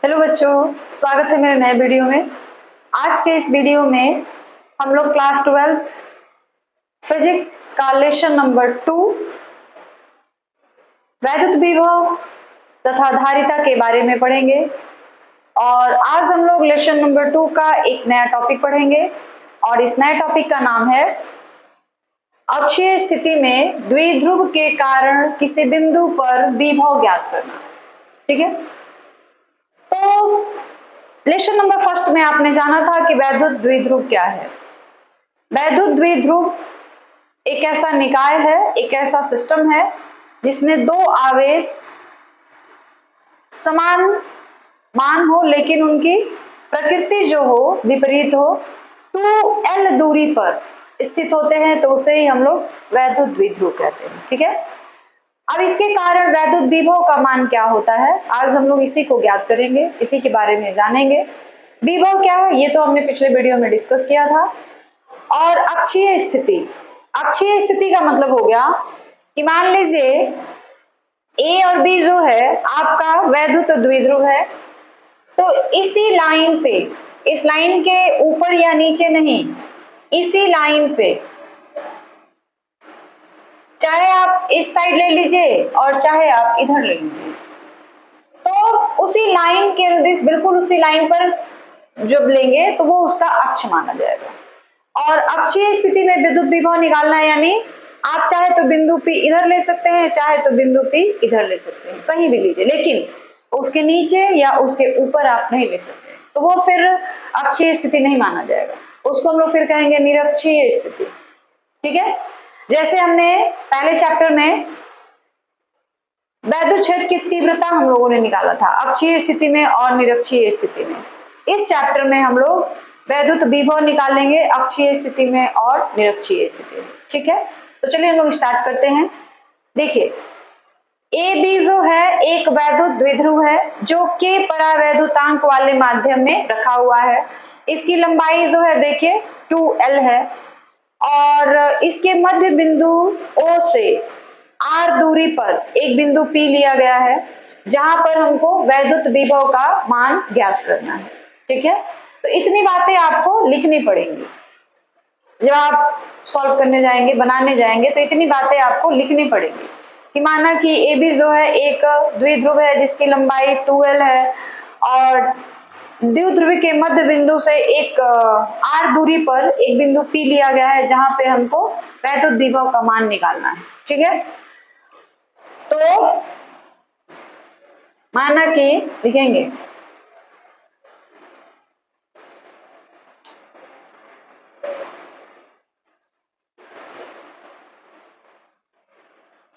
Hello बच्चों, स्वागत है मेरे नए वीडियो में। आज के इस वीडियो में हम लोग क्लास 12th फिजिक्स का लेसन नंबर 2 वैद्युत विभव तथा धारिता के बारे में पढ़ेंगे। और आज हम लोग लेसन नंबर 2 का एक नया टॉपिक पढ़ेंगे और इस नए टॉपिक का नाम है अक्षीय स्थिति में द्विध्रुव के कारण किसी बिंदु पर विभव ज्ञात करना। ठीक है, तो लेसन नंबर फर्स्ट में आपने जाना था कि वैद्युत द्विध्रुव क्या है। वैद्युत द्विध्रुव एक ऐसा निकाय है, एक ऐसा सिस्टम है जिसमें दो आवेश समान मान हो लेकिन उनकी प्रकृति जो हो विपरीत हो, 2l दूरी पर स्थित होते हैं, तो उसे ही हम लोग वैद्युत द्विध्रुव कहते हैं। ठीक है, अब इसके कारण वैद्युत विभव का मान क्या होता है, आज हम लोग इसी को ज्ञात करेंगे, इसी के बारे में जानेंगे। विभव क्या है ये तो हमने पिछले वीडियो में डिस्कस किया था। और अक्षीय स्थिति, अक्षीय स्थिति का मतलब हो गया कि मान लीजिए ए और बी जो है आपका वैद्युत द्विध्रुव है, तो इसी लाइन पे, इस लाइन के ऊपर या नीचे नहीं, इसी लाइन पे, चाहे आप इस साइड ले लीजिए और चाहे आप इधर ले लीजिए, तो उसी लाइन के अनुदिश बिल्कुल उसी लाइन पर जब लेंगे तो वो उसका अक्ष माना जाएगा। और अक्षीय स्थिति में विद्युत विभव निकालना है, यानी आप चाहे तो बिंदु P इधर ले सकते हैं, चाहे तो बिंदु P इधर ले सकते हैं, कहीं भी लीजिए, लेकिन उसके नीचे या उसके ऊपर आप नहीं ले सकते, तो वो फिर अक्षीय स्थिति नहीं माना जाएगा, उसको हम लोग फिर कहेंगे निरक्षीय स्थिति। ठीक है, जैसे हमने पहले चैप्टर में वैद्युत क्षेत्र की तीव्रता हम लोगों ने निकाला था अक्षीय स्थिति में और निरक्षीय स्थिति में। इस चैप्टर में हम लोग वैद्युत विभव निकालेंगे अक्षीय स्थिति में और निरक्षीय स्थिति में। ठीक है, तो चलिए हम लोग स्टार्ट करते हैं। देखिए, ए बी जो है एक वैद्युत द्विध्रुव है जो के परावैद्युतांक वाले माध्यम में रखा हुआ है। इसकी लंबाई जो है देखिए 2l है और इसके मध्य बिंदु O से r दूरी पर एक बिंदु P लिया गया है जहां पर हमको वैद्युत विभव का मान ज्ञात करना है। ठीक है, तो इतनी बातें आपको लिखनी पड़ेंगी जब आप सॉल्व करने जाएंगे, बनाने जाएंगे, तो इतनी बातें आपको लिखनी पड़ेंगी कि माना कि ए बी जो है एक द्विध्रुव है जिसकी लंबाई 2l है और द्विध्रुव के मध्य बिंदु से एक r दूरी पर एक बिंदु P लिया गया है जहां पे हमको वैद्युत विभव का मान निकालना है। ठीक है, तो माना कि लिखेंगे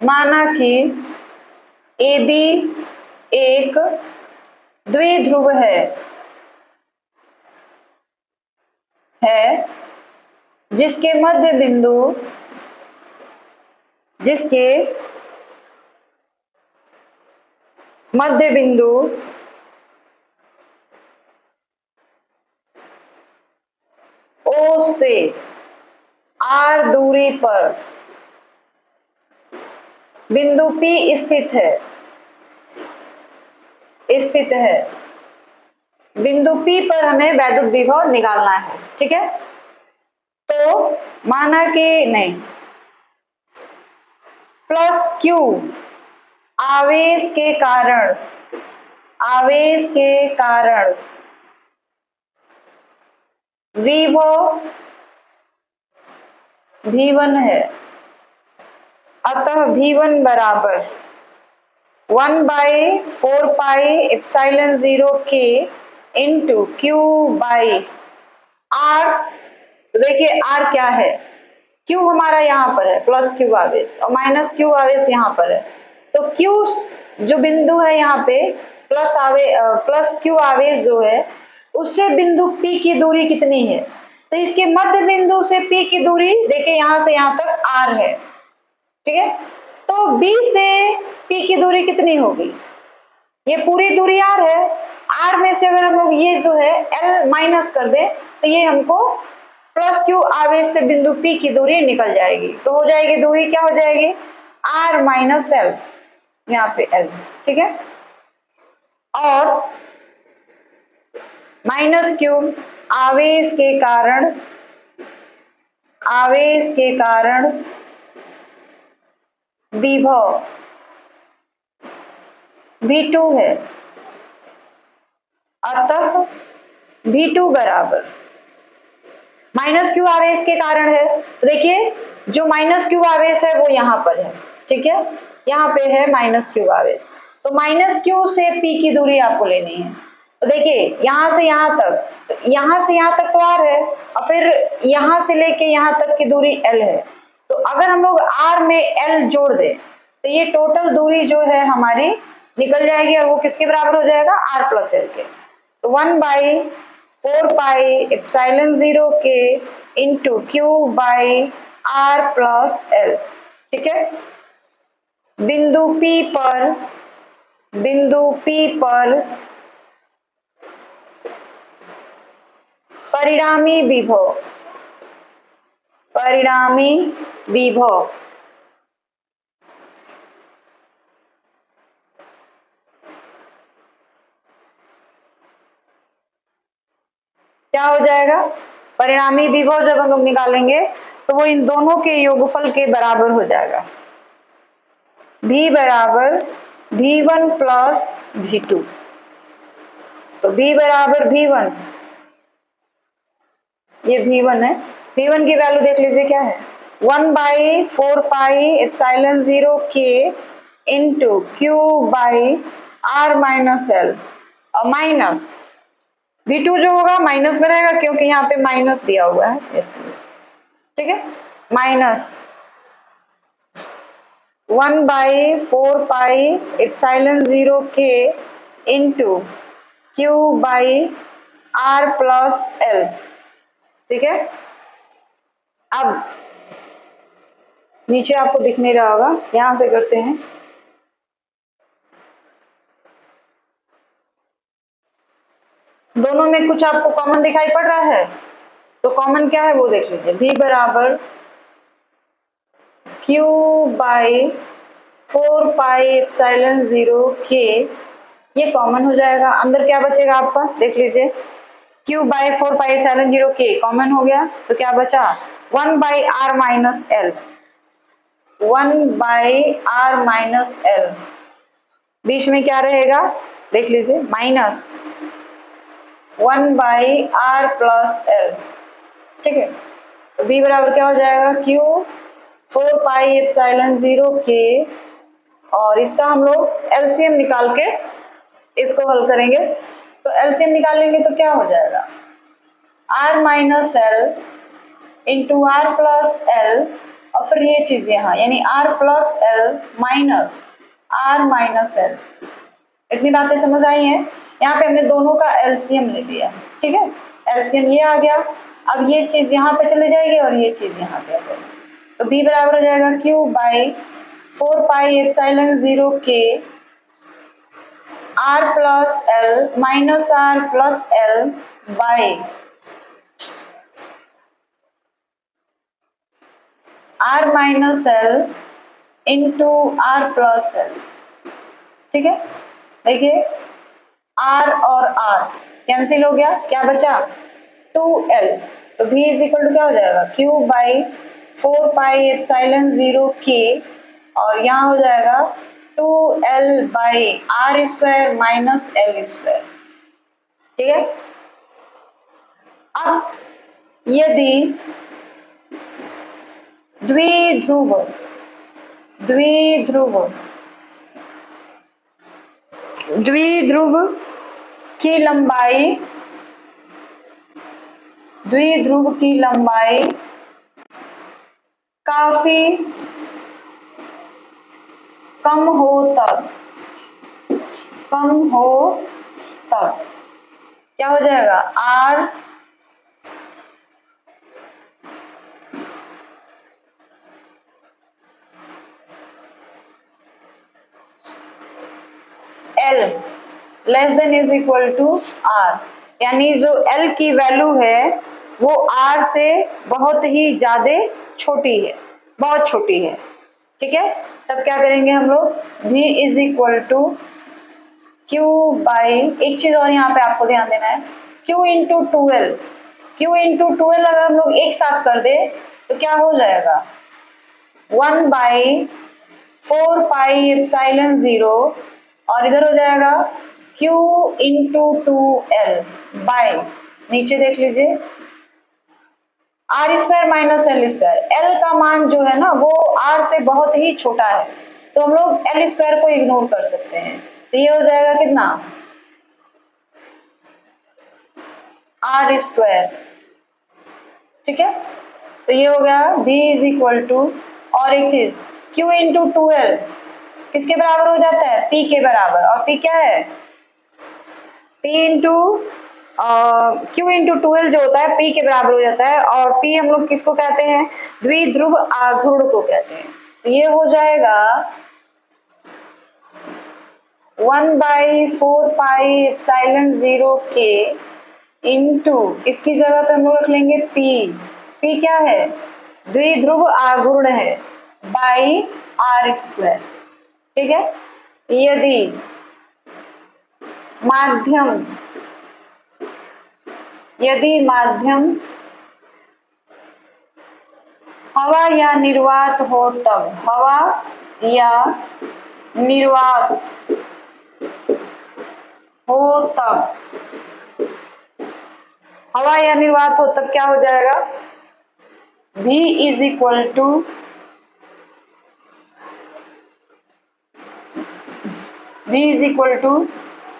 माना कि ए बी एक द्विध्रुव है जिसके मध्य बिंदु O से r दूरी पर बिंदु P स्थित है। बिंदु P पर हमें वैद्युत विभव निकालना है। ठीक है, तो माना कि नहीं प्लस Q आवेश के कारण विभव V1 है, अतः V1 बराबर 1/4 pi epsilon 0 K into Q by R। तो देखिए R क्या है, Q हमारा यहाँ पर है प्लस Q आवेश और माइनस Q आवेश यहाँ पर है, तो Q जो बिंदु है यहाँ पे प्लस Q आवेश जो है उससे बिंदु P की दूरी कितनी है, तो इसके मध्य बिंदु से P की दूरी देखिए यहाँ से यहाँ तक R है। ठीक है, तो B से P की दूरी कितनी होगी, ये पूरी दूरी R है, R में से अगर हम लोग ये जो है L माइनस कर दें तो ये हमको प्लस Q आवेश से बिंदु P की दूरी निकल जाएगी, तो हो जाएगी दूरी क्या हो जाएगी R माइनस L, यहाँ पे L। ठीक है, और माइनस क्यू आवेश के कारण विभव V2 है, अतः V2 बराबर माइनस क्यू आवेश के कारण है। तो देखिए जो माइनस क्यू आवेश है वो यहाँ पर है, ठीक है, यहाँ पे है माइनस क्यू आवेश। तो माइनस क्यू से P की दूरी आपको लेनी है। तो देखिए यहाँ से यहाँ तक तो R है और फिर यहाँ से लेके यहाँ तक की दूरी L है। तो अगर हम लोग R में L जोड़ दें तो ये टोटल दूरी जो है हमारी निकल जाएगी और वो किसके बराबर हो जाएगा, R प्लस L के। तो 1/4πε0 के इंटू Q/R प्लस L, ठीक है। बिंदु P पर परिणामी विभव क्या हो जाएगा, परिणामी विभव जब हम लोग निकालेंगे तो वो इन दोनों के योगफल के बराबर हो जाएगा। V बराबर V1 प्लस V2। तो V बराबर V1, ये V1 है, V1 की वैल्यू देख लीजिए क्या है, 1/4πε0 के इंटू Q/R माइनस L और माइनस V2 जो होगा माइनस में रहेगा क्योंकि यहाँ पे माइनस दिया हुआ है इसलिए, ठीक है, माइनस 1/4πε0 के इंटू Q/R प्लस L, ठीक है। अब नीचे आपको दिख नहीं रहा होगा, यहां से करते हैं। दोनों में कुछ आपको कॉमन दिखाई पड़ रहा है, तो कॉमन क्या है वो देख लीजिए। V बराबर Q/4πε0 के, ये कॉमन हो जाएगा, अंदर क्या बचेगा आपका देख लीजिए, Q/4πε0 के कॉमन हो गया तो क्या बचा 1/R minus L, 1/R minus L, बीच में क्या रहेगा देख लीजिए माइनस 1/R प्लस L, ठीक है। तो B बराबर क्या हो जाएगा, Q/4πε0 के, और इसका हम लोग एलसीएम निकाल के इसको हल करेंगे। तो एलसीएम निकालेंगे तो क्या हो जाएगा, R minus L into R plus L और फिर ये चीज यहाँ यानी R plus L minus R minus L। इतनी बातें समझ आई हैं। यहाँ पे हमने दोनों का एलसीएम ले लिया, ठीक है, एलसीएम ये आ गया। अब ये चीज यहाँ पे चले जाएगी और ये चीज यहाँ पे आ जाएगी। तो B बराबर हो जाएगा Q/4πε0 के R plus L minus R plus L by R minus L into R plus L, ठीक है। देखिए R और R कैंसिल हो गया, क्या बचा 2L। तो V इज इक्वल टू क्या हो जाएगा, Q/4πε0 के, और यहाँ हो जाएगा 2L/R² माइनस L², ठीक है। अब यदि द्विध्रुव की लंबाई काफी कम हो तब क्या हो जाएगा, R L less than is equal to R, यानी जो L की वैल्यू है वो R से बहुत ही ज्यादा छोटी है, बहुत छोटी है, ठीक है। तब क्या करेंगे हम लोग, V is equal to Q by, एक चीज और यहाँ पे आपको ध्यान देना है, Q इंटू 12, Q इंटू 12 अगर हम लोग एक साथ कर दे तो क्या हो जाएगा 1/4πε0 और इधर हो जाएगा Q इंटू 2L बाय, नीचे देख लीजिए r² माइनस L²। L का मान जो है ना वो R से बहुत ही छोटा है तो हम लोग L² को इग्नोर कर सकते हैं, तो ये हो जाएगा कितना r²। ठीक है, तो ये हो गया v इज इक्वल टू, और एक चीज Q इंटू 2L किसके बराबर हो जाता है P के बराबर, और P क्या है P into Q into 2L जो होता है P के बराबर हो जाता है, और P हम लोग किसको कहते हैं द्विध्रुव आघूर्ण को कहते हैं। तो ये हो जाएगा 1/4πε0 k इंटू, इसकी जगह पे हम लोग रख लेंगे P। P क्या है द्विध्रुव आघूर्ण है बाई r²। ठीक है, यदि माध्यम हवा या निर्वात हो तब, हवा या निर्वात हो तब, हवा या निर्वात हो तब क्या हो जाएगा V is equal to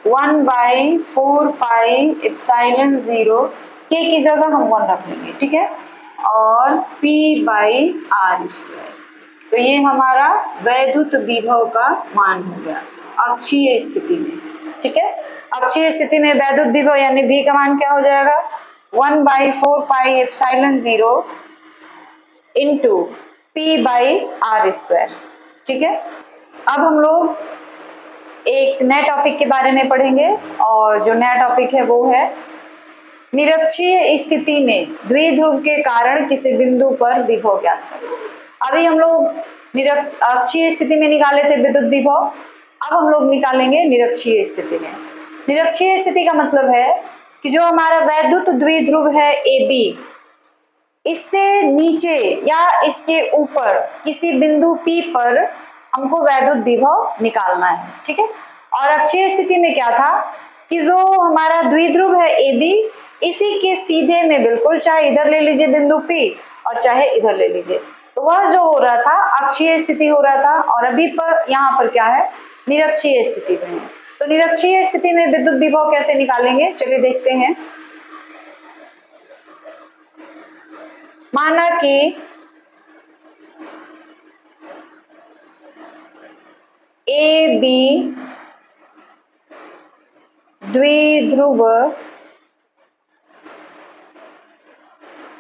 1/4πε0 k की जगह हम 1 रख लेंगे। ठीक है, और P/r²। तो ये हमारा वैद्युत विभव का मान हो गया अक्षीय स्थिति में। ठीक है, अक्षीय स्थिति में वैद्युत विभव यानी V का मान क्या हो जाएगा 1/4πε0 इंटू P/r²। ठीक है, अब हम लोग एक नए टॉपिक के बारे में पढ़ेंगे, और जो नया टॉपिक है वो है निरक्षीय स्थिति में द्विध्रुव के कारण किसी बिंदु पर विभव ज्ञात करें। अभी हम लोग अक्षीय स्थिति में निकाले थे विद्युत विभव, अब हम लोग निकालेंगे निरक्षीय स्थिति में। निरक्षीय स्थिति का मतलब है कि जो हमारा वैद्युत द्विध्रुव है AB, इससे नीचे या इसके ऊपर किसी बिंदु P पर हमको वैद्युत विभव निकालना है। ठीक है, और अक्षीय स्थिति में क्या था कि जो हमारा द्विध्रुव है AB, इसी के सीधे में बिल्कुल, चाहे इधर ले लीजिए बिंदु P और चाहे इधर ले लीजिए, तो वह जो हो रहा था अक्षीय स्थिति हो रहा था, और अभी पर यहाँ पर क्या है निरक्षीय स्थिति में है। तो निरक्षीय स्थिति में विद्युत विभव कैसे निकालेंगे चलिए देखते हैं। माना कि AB द्विध्रुव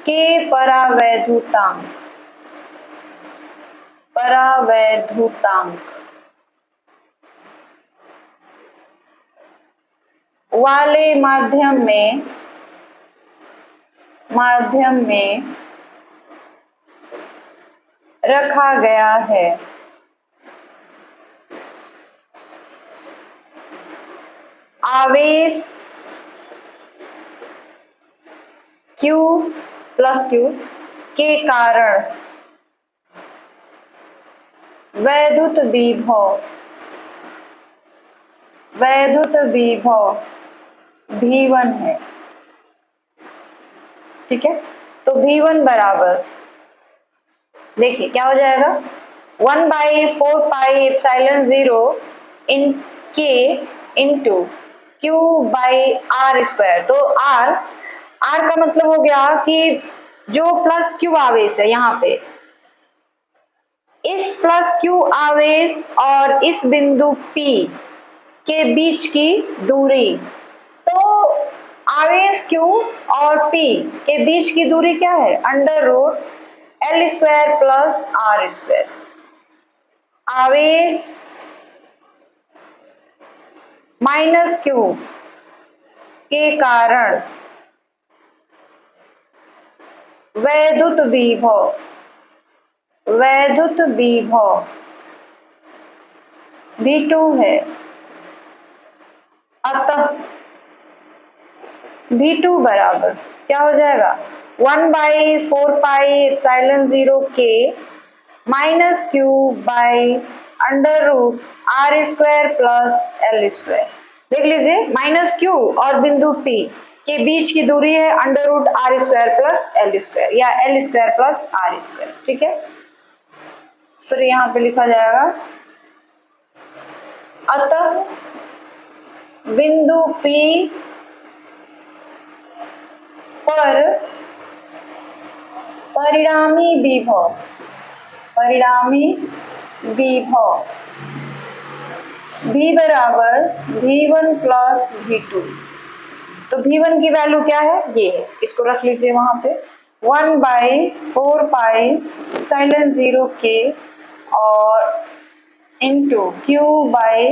के परावैद्युतांक वाले माध्यम में रखा गया है। आवेश Q प्लस Q के कारण वैद्युत विभव V1 है। ठीक है, तो V1 बराबर देखिए क्या हो जाएगा 1/4πε0 इन K इंटू Q/r²। तो R का मतलब हो गया कि जो प्लस Q आवेश है यहाँ पे, इस प्लस Q आवेश और इस बिंदु P के बीच की दूरी, तो आवेश Q और P के बीच की दूरी क्या है √L² प्लस r²। आवेश माइनस Q के कारण वैद्युत विभव V2 है। अतः V2 बराबर क्या हो जाएगा 1/4πε0k minus Q by under root R square plus L square. देख लीजिए माइनस क्यू और बिंदु P के बीच की दूरी है under root R square plus L square या L square plus R square. ठीक है, फिर यहाँ पे लिखा जाएगा अतः बिंदु P पर परिणामी विभव V बराबर V1 प्लस V2। तो V1 की वैल्यू क्या है, ये है, इसको रख लीजिए वहां पे 1/4πε0k और into Q by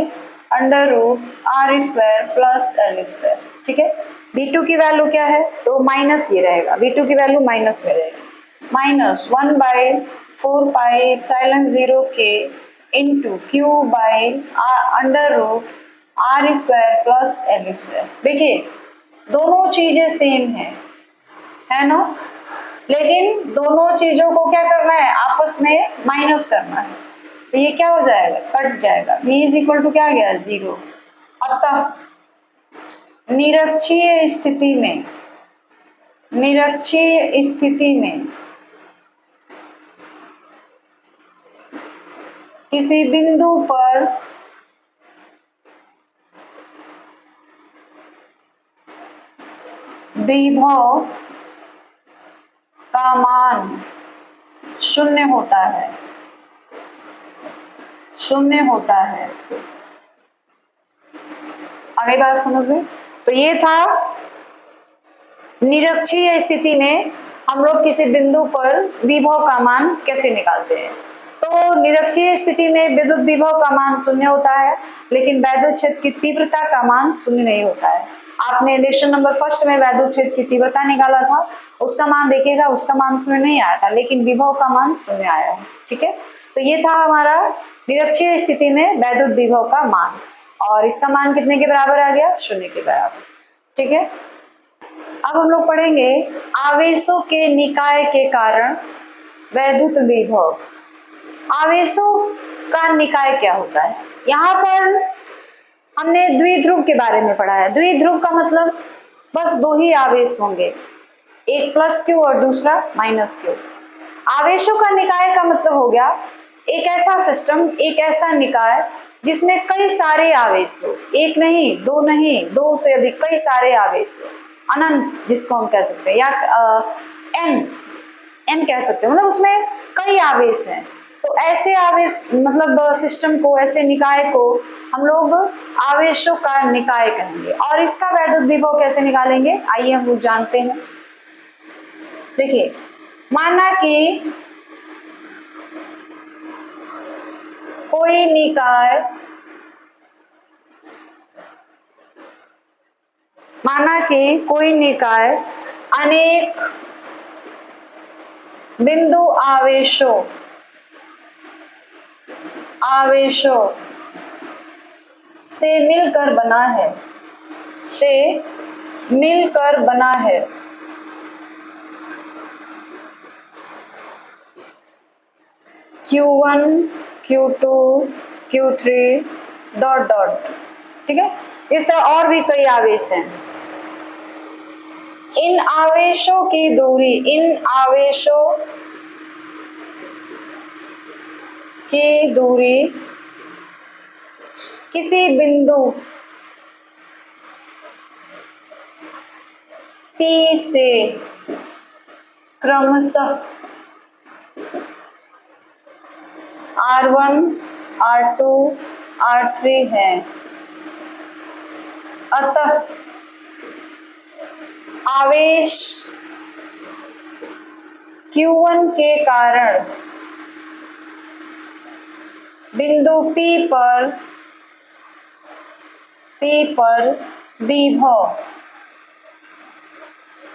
under root R square plus L square. ठीक है, V2 की वैल्यू क्या है, तो माइनस ये रहेगा, V2 की वैल्यू माइनस में रहेगी, minus 1/4πε0k into Q by under root R square plus L square. देखिए दोनों चीजें सेम है ना, लेकिन दोनों चीजों को क्या करना है, आपस में माइनस करना है, तो ये क्या हो जाएगा, कट जाएगा, v इज इक्वल टू क्या आ गया 0। अतः निरक्षीय स्थिति में किसी बिंदु पर विभव का मान शून्य होता है। आगे बात समझ में, तो ये था निरक्षीय स्थिति में हम लोग किसी बिंदु पर विभव का मान कैसे निकालते हैं। तो निरक्षीय स्थिति में विद्युत विभव का मान शून्य होता है, लेकिन वैद्युत क्षेत्र की तीव्रता का मान शून्य नहीं होता है। आपने लेसन नंबर फर्स्ट में वैद्युत क्षेत्र की तीव्रता निकाला था, उसका मान देखिएगा, उसका मान शून्य नहीं आया था, लेकिन विभव का मान शून्य आया है। ठीक है, तो ये था हमारा निरक्षीय स्थिति में वैद्युत विभव का मान, और इसका मान कितने के बराबर आ गया, शून्य के बराबर। ठीक है, अब हम लोग पढ़ेंगे आवेशों के निकाय के कारण वैद्युत विभव। आवेशों का निकाय क्या होता है, यहाँ पर हमने द्विध्रुव के बारे में पढ़ा है। द्विध्रुव का मतलब बस दो ही आवेश होंगे, एक प्लस क्यू और दूसरा माइनस क्यू। आवेशों का निकाय का मतलब हो गया एक ऐसा सिस्टम, एक ऐसा निकाय जिसमें कई सारे आवेश हो, एक नहीं, दो से अधिक, कई सारे आवेश हो, अनंत जिसको हम कह सकते हैं, या एन कह सकते हैं, मतलब उसमें कई आवेश हैं। तो ऐसे आवेश मतलब सिस्टम को, ऐसे निकाय को हम लोग आवेशों का निकाय कहेंगे। और इसका वैद्युत विभव कैसे निकालेंगे, आइए हम लोग जानते हैं। देखिए माना कि कोई निकाय अनेक बिंदु आवेशों से मिलकर बना है। Q1, Q2, Q3 dot dot. ठीक है, इस तरह और भी कई आवेश हैं। इन आवेशों की दूरी किसी बिंदु P से क्रमशः R1, R2, R3 है। अतः आवेश Q1 के कारण बिंदु P पर विभव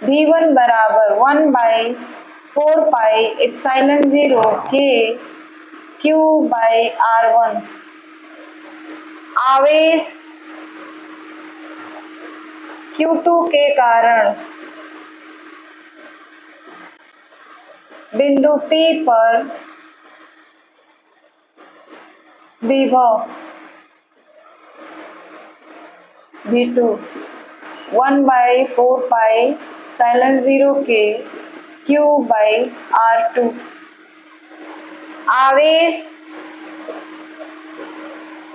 V1 बराबर 1/4πε0k Q बाई R1। आवेश Q2 के कारण बिंदु P पर विभव V2 1/4 पाई साइलेंस 0 के Q/R2 आवेश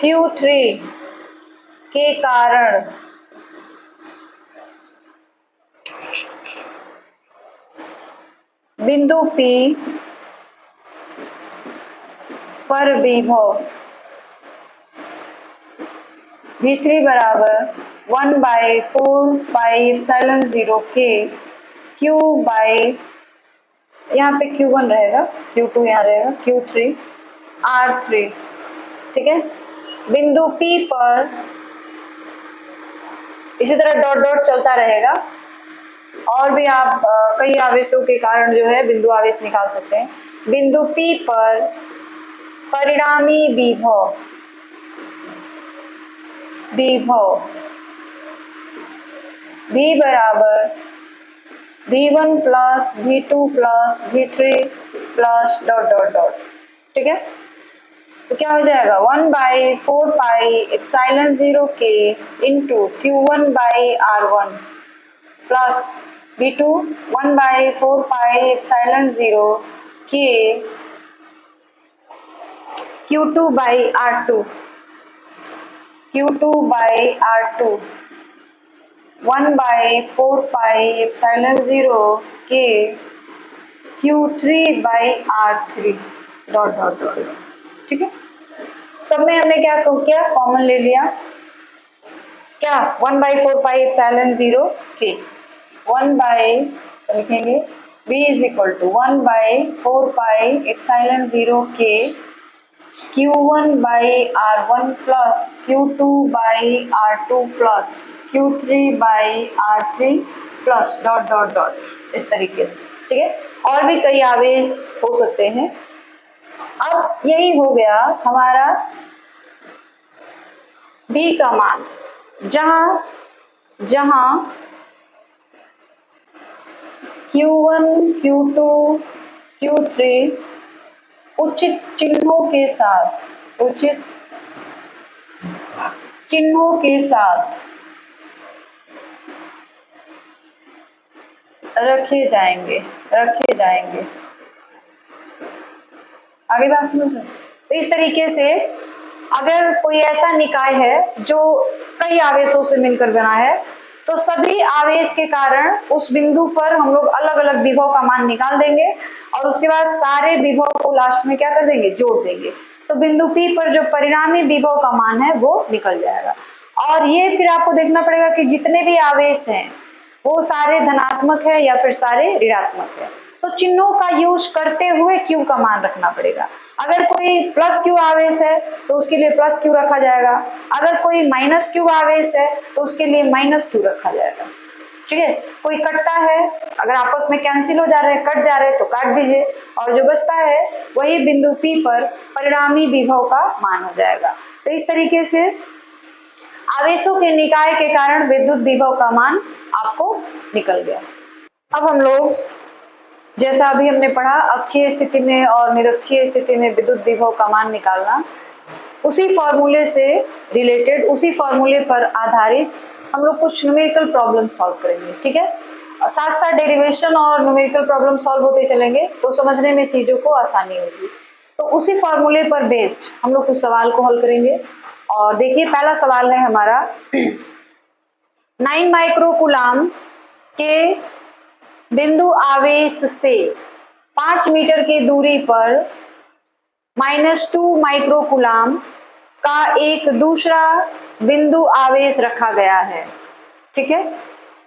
Q3 के कारण बिंदु P पर विभव V3 बराबर 1/4 पाई एप्सिलॉन 0 के Q बाई, यहाँ पे Q1 रहेगा, Q2 यहाँ रहेगा, Q3 R3, ठीक है। बिंदु P पर इसी तरह डॉट डॉट चलता रहेगा और भी आप कई आवेशों के कारण जो है बिंदु आवेश निकाल सकते हैं। बिंदु P पर परिणामी विभव V बराबर V1 plus V2 plus V3 plus dot dot dot, ठीक है। तो क्या हो जाएगा 1/4 पाई एप्सिलॉन 0 के into Q1/R1 plus V2 1/4 pi epsilon 0 के Q2/R2 1/4 पाई एप्सिलॉन 0 के Q3/R3 डॉट डॉट डॉट, ठीक है। सब में हमने क्या किया, कॉमन ले लिया, क्या 1/4 पाई एप्सिलॉन 0 के 1 बाई लिखेंगे V is equal to 1/4 pi epsilon 0 के Q1/R1 plus Q2/R2 plus Q3/R3 plus dot dot dot, इस तरीके से, ठीक है। और भी कई आवेश हो सकते हैं। अब यही हो गया हमारा B का मान, जहां Q1, Q2, Q3 उचित चिन्हों के साथ रखे जाएंगे। आगे बात समझ रहे? तो इस तरीके से अगर कोई ऐसा निकाय है जो कई आवेशों से मिलकर बना है, तो सभी आवेश के कारण उस बिंदु पर हम लोग अलग अलग विभव का मान निकाल देंगे और उसके बाद सारे विभव को लास्ट में क्या कर देंगे, जोड़ देंगे। तो बिंदु P पर जो परिणामी विभव का मान है वो निकल जाएगा। और ये फिर आपको देखना पड़ेगा कि जितने भी आवेश हैं वो सारे धनात्मक है या फिर सारे ऋणात्मक है। तो चिन्हों का यूज करते हुए Q का मान रखना पड़ेगा। अगर कोई प्लस Q आवेश है तो उसके लिए प्लस Q रखा जाएगा, अगर कोई माइनस Q आवेश है तो उसके लिए माइनस Q रखा जाएगा, ठीक है। कोई कटता है, अगर आपस में कैंसिल हो जा रहे हैं, कट जा रहे हैं तो काट दीजिए, और जो बचता है वही बिंदु P पर परिणामी विभव का मान हो जाएगा। तो इस तरीके से आवेशों के निकाय के कारण विद्युत विभव का मान आपको निकल गया। अब हम लोग जैसा अभी हमने पढ़ा अक्षीय स्थिति में और निरक्षीय स्थिति में विद्युत विभव का मान निकालना, उसी फॉर्मूले से रिलेटेड, उसी फॉर्मूले पर आधारित हम लोग कुछ न्यूमेरिकल प्रॉब्लम सॉल्व करेंगे, ठीक है। साथ साथ डेरिवेशन और न्यूमेरिकल प्रॉब्लम सॉल्व होते चलेंगे तो समझने में चीजों को आसानी होगी। तो उसी फॉर्मूले पर बेस्ड हम लोग कुछ सवाल को हल करेंगे। और देखिए पहला सवाल है हमारा 9 माइक्रोकूलाम के बिंदु आवेश से 5 मीटर की दूरी पर -2 माइक्रोकूलाम का एक दूसरा बिंदु आवेश रखा गया है, ठीक है।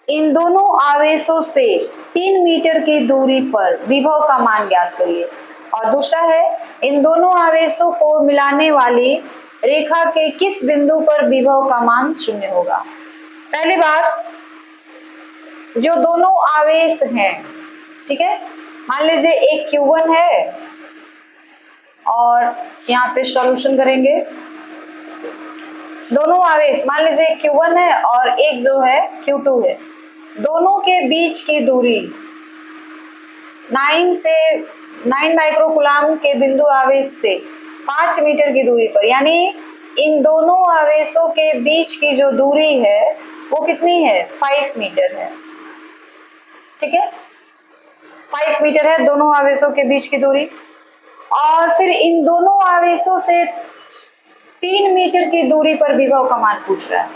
इन दोनों आवेशों से 3 मीटर की दूरी पर विभव का मान ज्ञात करिए। और दूसरा है इन दोनों आवेशों को मिलाने वाली रेखा के किस बिंदु पर विभव का मान 0 होगा। पहली बात, जो दोनों आवेश हैं, ठीक है, मान लीजिए एक Q1 है और यहाँ पे सॉल्यूशन करेंगे दोनों आवेश मान लीजिए Q1 है और एक जो है Q2 है, दोनों के बीच की दूरी 9 माइक्रोकुलाम के बिंदु आवेश से 5 मीटर की दूरी पर, यानी इन दोनों आवेशों के बीच की जो दूरी है वो कितनी है, 5 मीटर है। ठीक है, 5 मीटर है दोनों आवेशों के बीच की दूरी। और फिर इन दोनों आवेशों से 3 मीटर की दूरी पर विभव का मान पूछ रहा है।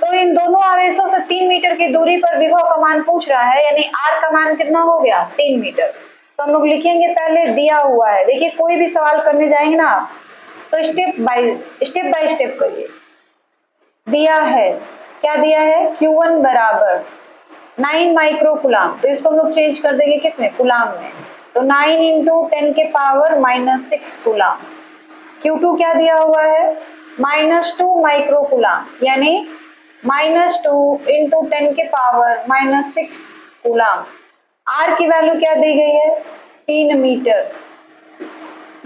तो इन दोनों आवेशों से 3 मीटर की दूरी पर विभव का मान पूछ रहा है, यानी r का मान कितना हो गया, 3 मीटर। तो हम लोग लिखेंगे, पहले दिया हुआ है, देखिए कोई भी सवाल करने जाएंगे ना तो स्टेप बाय स्टेप करिए। दिया है, क्या दिया है, Q1 बराबर 9 माइक्रोकुलाम, तो इसको हम लोग चेंज कर देंगे किसमें, कुलाम में। तो 9 इंटू 10 के पावर -6 कुलाम। Q2 क्या दिया हुआ है, -2 माइक्रोकुलाम, यानी -2 इंटू 10 के पावर -6 कुलाम। R की वैल्यू क्या दी गई है, 3 मीटर।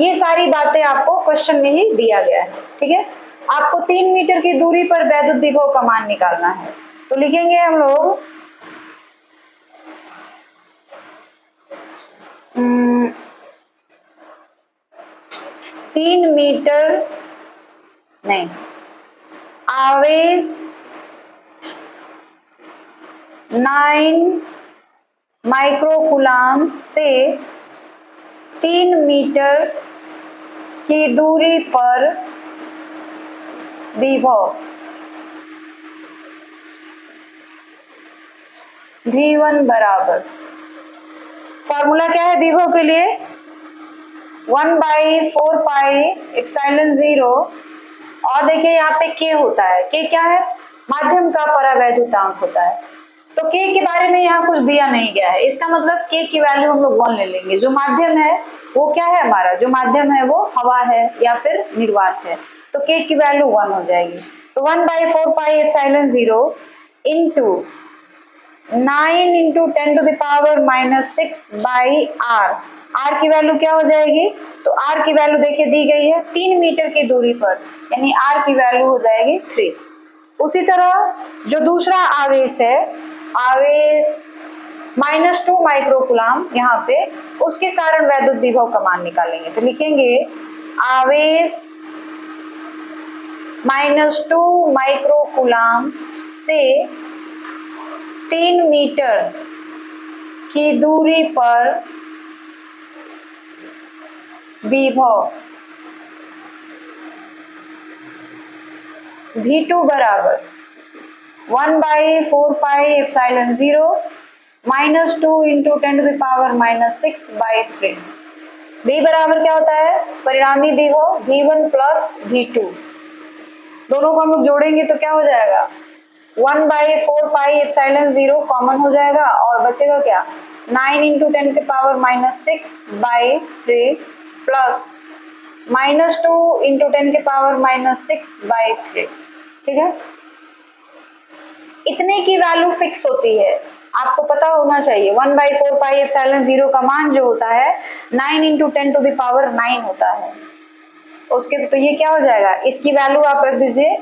ये सारी बातें आपको क्वेश्चन में ही दिया गया है। ठीक है, आपको 3 मीटर की दूरी पर वैद्युत विभव का मान निकालना है। तो लिखेंगे हम लोग 3 मीटर नहीं, आवेश 9 माइक्रोकुलाम से 3 मीटर की दूरी पर विभव V1 बराबर, फॉर्मूला क्या है विभव के लिए, 1/4 पाई एप्सिलॉन 0। और देखिए यहाँ पे K होता है, K क्या है, माध्यम का परावैद्युतांक होता है। तो K के बारे में यहाँ कुछ दिया नहीं गया है, इसका मतलब K की वैल्यू हम लोग 1 ले लेंगे। जो माध्यम है वो क्या है, हमारा जो माध्यम है वो हवा है या फिर निर्वात है, तो K की वैल्यू 1 हो जाएगी। तो 1/4 pi epsilon 0 into 9 into 10 to the power -6 by R। R की वैल्यू क्या हो जाएगी, तो R की वैल्यू देखिए दी गई है 3 मीटर की दूरी पर, यानी R की वैल्यू हो जाएगी 3। उसी तरह जो दूसरा आवेश है, आवेश -2 माइक्रोकुलाम यहाँ पे, उसके कारण वैद्युत विभव का मान निकालेंगे। तो लिखेंगे आवेश -2 माइक्रोकुलाम से 3 मीटर की दूरी पर विभव V2 बराबर 1/4 pi epsilon 0 -2 into 10 to the power -6 by 3। B बराबर क्या होता है, परिणामी विभव V1 प्लस V2, दोनों को हम लोग जोड़ेंगे तो क्या हो जाएगा, 1/4 पाई एप्सिलॉन 0 कॉमन हो जाएगा और बचेगा क्या, 9 इंटू 10 के पावर -6 बाई 3 प्लस -2 इंटू 10 के पावर -6 बाई 3। ठीक है, इतने की वैल्यू फिक्स होती है, आपको पता होना चाहिए। 1/4 पाई एप्सिलॉन 0 का मान जो होता है 9 इंटू 10 टू द पावर 9 होता है उसके, तो ये क्या हो जाएगा, इसकी वैल्यू आप रख दीजिए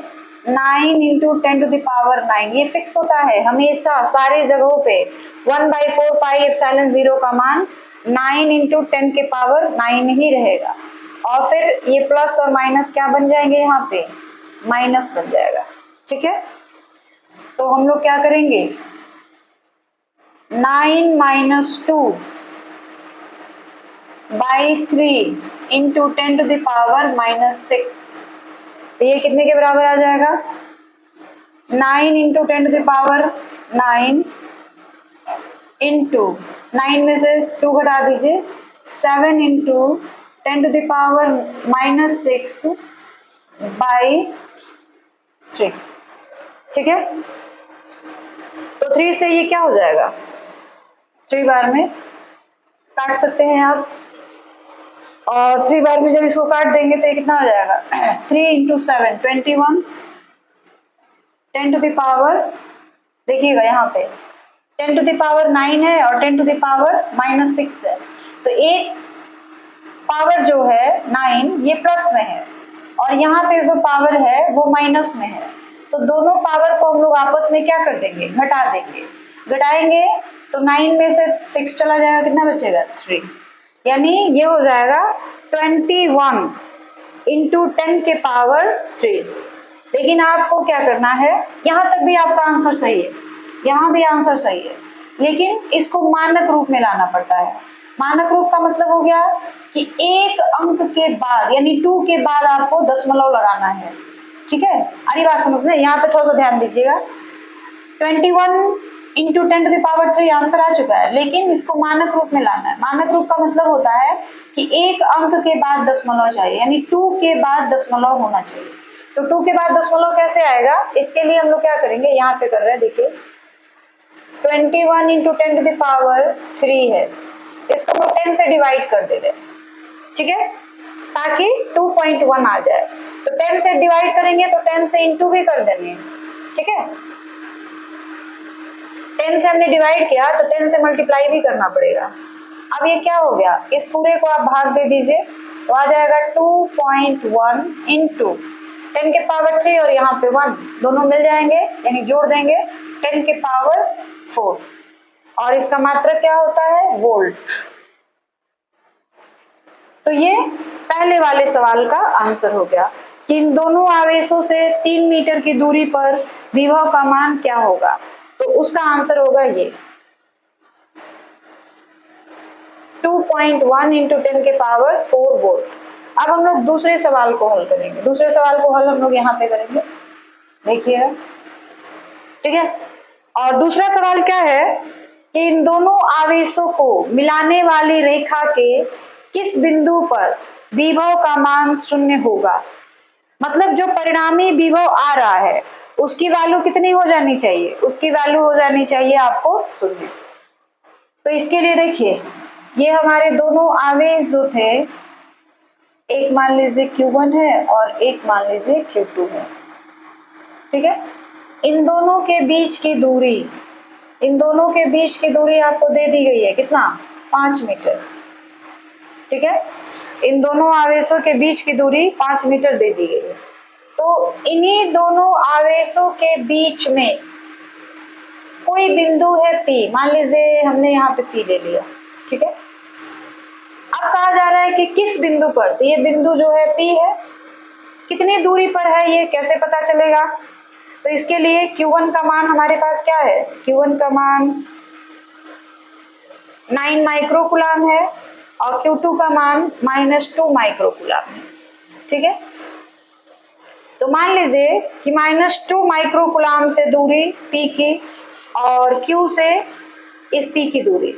9 इंटू 10 टू द पावर 9। ये फिक्स होता है हमेशा सारे जगहों पे, 1/4 पाई एप्सिलॉन 0 का मान 9 इंटू 10 के पावर 9 ही रहेगा। और फिर ये प्लस और माइनस क्या बन जाएंगे, यहाँ पे माइनस बन जाएगा। ठीक है, तो हम लोग क्या करेंगे, 9 - 2 by 3 into 10 to the power -6, ये कितने के बराबर आ जाएगा, 9 into 10 to the power 9 into 9 में से 2 घटा दीजिए, 7 into 10 to the power -6 by 3। ठीक है, तो 3 से ये क्या हो जाएगा, 3 बार में काट सकते हैं आप, और 3 बार में जब इसको काट देंगे तो ये कितना हो जाएगा, 3 इंटू 7 21, 10 टू द पावर, देखिएगा यहाँ पे 10 टू द पावर 9 है और 10 टू द पावर -6 है, तो एक पावर जो है 9 ये प्लस में है, और यहाँ पे जो पावर है वो माइनस में है, तो दोनों पावर को हम लोग आपस में क्या कर देंगे, घटा देंगे। घटाएंगे तो 9 में से 6 चला जाएगा, कितना बचेगा 3, यानी ये हो जाएगा 21 इंटू 10 के पावर 3। लेकिन आपको क्या करना है, यहाँ तक भी आपका आंसर सही है, यहाँ भी आंसर सही है, लेकिन इसको मानक रूप में लाना पड़ता है। मानक रूप का मतलब हो गया कि एक अंक के बाद यानी 2 के बाद आपको दशमलव लगाना है, ठीक है। अरे बात समझ में, यहाँ पे थोड़ा सा ध्यान दीजिएगा। 21 इंटू 10⁻³ आंसर आ चुका है, लेकिन इसको मानक रूप में लाना है। मानक रूप का मतलब होता है कि एक अंक के बाद दशमलव चाहिए, यानी 2 के बाद दशमलव होना चाहिए। तो 2 के बाद दशमलव कैसे आएगा, इसके लिए हम लोग क्या करेंगे, यहाँ पे कर रहे हैं, देखिए 21 इंटू 10⁻³ है, इसको हम लोग 10 से डिवाइड कर दे रहे, ठीक है, ताकि 2.1 आ जाए। तो 10 से डिवाइड करेंगे तो 10 से इंटू भी कर देंगे, ठीक है। 10 से हमने डिवाइड किया तो 10 से मल्टीप्लाई भी करना पड़ेगा। अब ये क्या हो गया, इस पूरे को आप भाग दे दीजिए तो आ जाएगा 2.1 इंटू 10⁻³ और यहाँ पे 1 दोनों मिल जाएंगे, यानी जोड़ देंगे 10⁻⁴, और इसका मात्रक क्या होता है, वोल्ट। तो ये पहले वाले सवाल का आंसर हो गया कि इन दोनों आवेशों से 3 मीटर की दूरी पर विभव का मान क्या होगा, तो उसका आंसर होगा ये 2.1 इंटू 10⁻⁴ वोल्ट। अब हम लोग दूसरे सवाल को हल करेंगे। दूसरे सवाल को हल हम लोग यहाँ पे करेंगे, देखिएगा, ठीक है। और दूसरा सवाल क्या है कि इन दोनों आवेशों को मिलाने वाली रेखा के किस बिंदु पर विभव का मान 0 होगा। मतलब जो परिणामी विभव आ रहा है उसकी वैल्यू कितनी हो जानी चाहिए, उसकी वैल्यू हो जानी चाहिए आपको 0। तो इसके लिए देखिए, ये हमारे दोनों आवेश जो थे, एक मान लीजिए Q1 है और एक मान लीजिए Q2 है, ठीक है। इन दोनों के बीच की दूरी, इन दोनों के बीच की दूरी आपको दे दी गई है, कितना, 5 मीटर, ठीक है। इन दोनों आवेशों के बीच की दूरी 5 मीटर दे दी गई है। तो इन्हीं दोनों आवेशों के बीच में कोई बिंदु है P, मान लीजिए हमने यहाँ पे P ले लिया, ठीक है। अब कहा जा रहा है कि किस बिंदु पर, तो ये बिंदु जो है P है, कितनी दूरी पर है ये कैसे पता चलेगा। तो इसके लिए Q1 का मान हमारे पास क्या है, Q1 का मान 9 माइक्रोकूलम है और Q2 का मान -2 माइक्रोकूलम है, ठीक है। तो मान लीजिए कि -2 माइक्रोकूलम से दूरी P की और Q से इस P की दूरी,